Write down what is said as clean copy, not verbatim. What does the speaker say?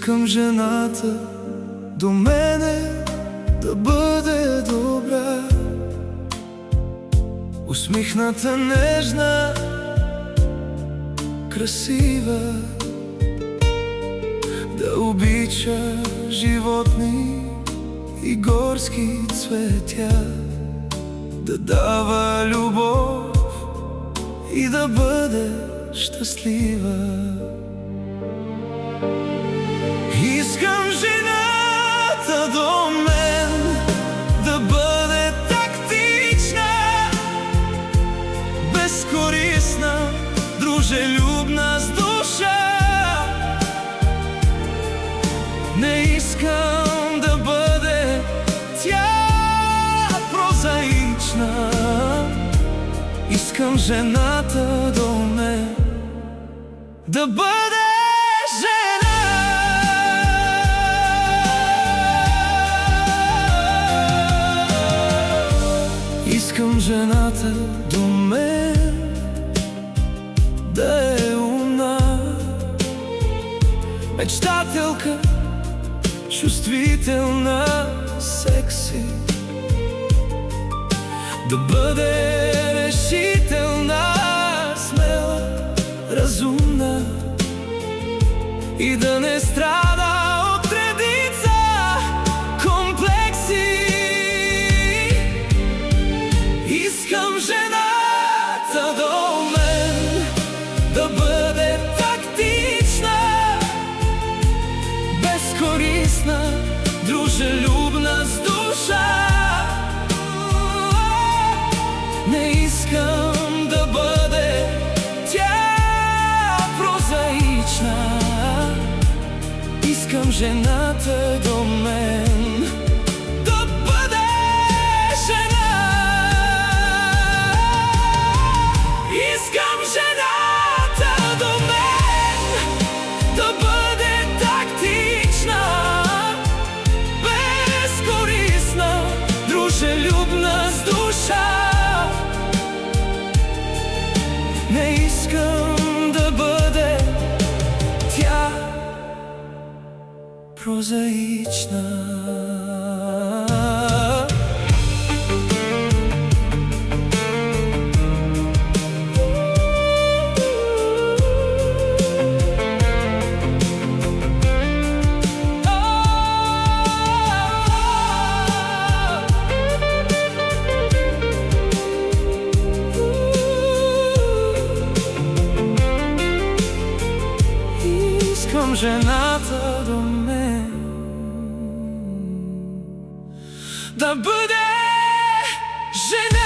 Искам жената до мене да бъде добра, усмихната, нежна, красива, да обича животни и горски цветя, да дава любов и да бъде щастлива. Искам жената до мен да бъде тактична, безкорисна, дружелюбна с душа. Не искам да бъде тя прозаична. Искам жената до мен да бъде жена. Искам жената до мен да е умна, мечтателка, чувствителна, секси, да бъде решителна, смела, разумна и да не страда от редица комплекси. Искам жената до мен да бъде тактична, безкорисна, дружелюбна с душа. Не искам да бъде тя прозаична. Искам жената до мен да бъде жена. Искам жената до мен да бъде тактична, безкорисна, дружелюбна с душа. Не искам да бъде тя прозаична. Искам жената до мен да бъде жена.